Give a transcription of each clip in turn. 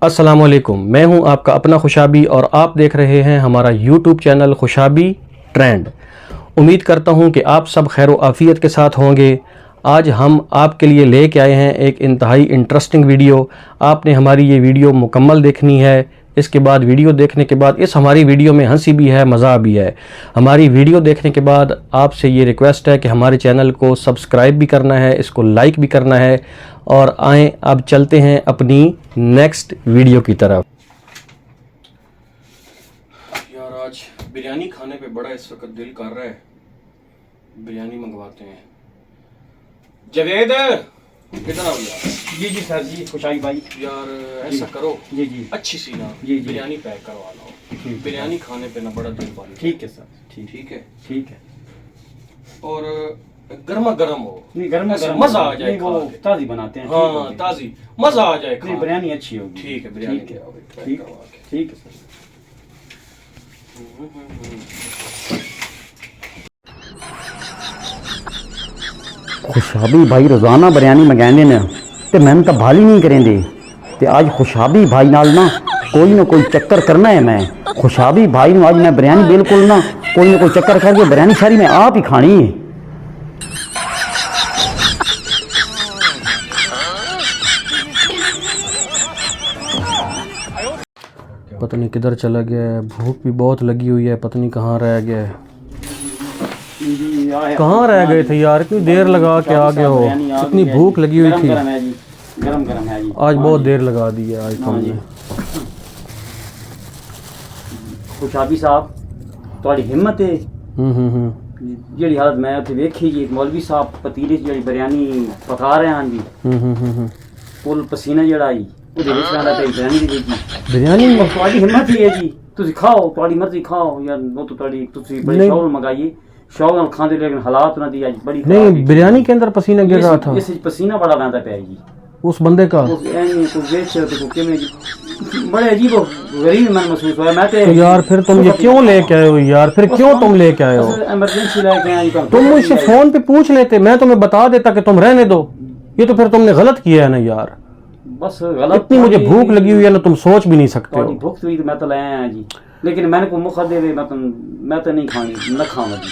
अस्सलामुअलैकुम, मैं हूं आपका अपना खुशाबी और आप देख रहे हैं हमारा यूट्यूब चैनल खुशाबी ट्रेंड। उम्मीद करता हूं कि आप सब खैर व आफ़ियत के साथ होंगे। आज हम आपके लिए लेके आए हैं एक इंतहाई इंटरेस्टिंग वीडियो। आपने हमारी ये वीडियो मुकम्मल देखनी है। इसके बाद वीडियो देखने के बाद इस हमारी वीडियो में हंसी भी है, मज़ा भी है। हमारी वीडियो देखने के बाद आपसे ये रिक्वेस्ट है कि हमारे चैनल को सब्सक्राइब भी करना है, इसको लाइक भी करना है। और आएँ अब चलते हैं अपनी नेक्स्ट वीडियो की तरफ। यार आज बिरयानी खाने पे बड़ा इस वक्त दिल कर रहा है, बिरयानी मंगवाते हैं। जवेद किधर आओ यार। जी जी सर जी, खुशाई भाई। यार ऐसा करो, जी जी अच्छी सी ना जी जी बिरयानी पैक करवा लो। बिरयानी खाने पे ना बड़ा दिल बन। ठीक है सर, ठीक है ठीक है। और गर्मा गर्म हो, नहीं गर्मा गर्म मजा आ जाए। वो ताजी बनाते हैं। हाँ ताजी, मजा आ जाए। नहीं बिरयानी अच्छी होगी। ठीक है, बिरयानी ठीक है, ठीक ठीक है सर। खुशाबी भाई रोज़ाना बिरयानी मंगाने ने ते मैंने तो भाली नहीं करेंगे। ते आज खुशाबी भाई नाल ना कोई चक्कर करना है। मैं खुशाबी भाई आज मैं बिरयानी बिल्कुल ना कोई चक्कर करके बिरयानी सारी मैं आप ही खानी है। पता नहीं किधर चला गया है, भूख भी बहुत लगी हुई है, पता नहीं कहाँ रह गया है। कहाँ रह गए थे यार, इतनी देर लगा के आ गए हो। इतनी भूख लगी हुई थी। गरम गरम है जी। आज बहुत देर लगा दी है आज तुमने। खुशाबी साहब थोड़ी हिम्मत है। जी हालत मैं उत्थे वेखी जी, मौलवी साहब पतीले च जी बिरयानी पका रहे हैं जी। फुल पसीना जड़ा आई ਉਹਦੇ ਵਿੱਚ ਆਂਦਾ ਤੇ ਬਿਰयानी ਦੀ ਜੀ। बिरयानी ਤੁਹਾਡੀ ਹਿੰਮਤ ਹੀ ਹੈ ਜੀ, ਤੁਸੀਂ ਖਾਓ, ਤੁਹਾਡੀ ਮਰਜ਼ੀ ਖਾਓ ਜਾਂ ਉਹ तो ਤੁਹਾਡੀ ਤੁਸੀਂ बड़े शौक मंगाइए, शौक ਨਾਲ खाते, लेकिन हालात ना दी आज बड़ी नहीं। बिरयानी के अंदर पसीना गिर रहा था। इस पसीना बड़ा बहता पे जी उस बंदे का। बड़े अजीब गरीब मन महसूस हुआ। मैं तो यार फिर तुम ये क्यों लेके आए हो यार, फिर क्यों तुम लेके आए हो? इमरजेंसी लेके आए। तुम मुझसे फोन पे पूछ लेते, मैं तुम्हें बता देता कि तुम रहने दो। ये तो फिर तुमने गलत किया है ना यार। बस गलत। इतनी मुझे भूख लगी हुई है ना, तुम सोच भी नहीं सकते हो। भूख तो मैं तो लाया है जी, लेकिन मैंने को मुख दे दे मैं तो नहीं खानी, न खाऊंगा जी।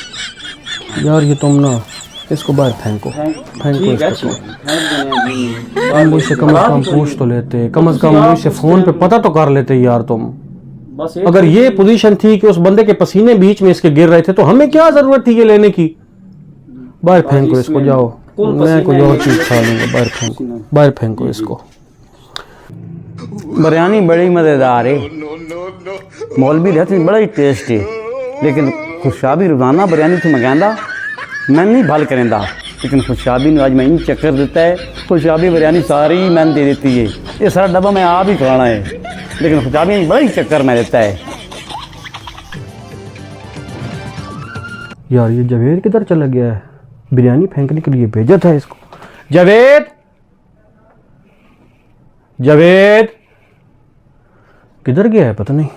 यार ये तुम ना इसको बाहर फेंको, फेंको इसको। तुम मुझसे कम से कम पूछ तो लेते, कम से कम मुझसे फोन पे पता तो कर लेते यार तुम। बस अगर ये पोजीशन थी कि उस बंदे के पसीने बीच में इसके गिर रहे थे तो हमें क्या जरूरत थी ये लेने की? बाहर फेंको इसको, जाओ, मैं कोई और चीज खा लूंगा। बाहर फेंको, बाहर फेंको इसको। बिरयानी बड़ी मज़ेदार है, मौलवी रहती बड़ा ही टेस्ट है, लेकिन खुशाबी रोज़ाना बिरयानी तो मंगाता मैं नहीं भल करेंदा, लेकिन खुशाबी ने आज मैं चक्कर देता है। खुशाबी बिरयानी सारी मैंने दे देती है, ये सारा डब्बा मैं आप ही खाना है, लेकिन खुशाबी ने बड़ा ही चक्कर में देता है। यार ये जवेद किधर चला गया है? बिरयानी फेंकने के लिए भेजा था इसको। जवेद, जवेद किधर गया है पता नहीं।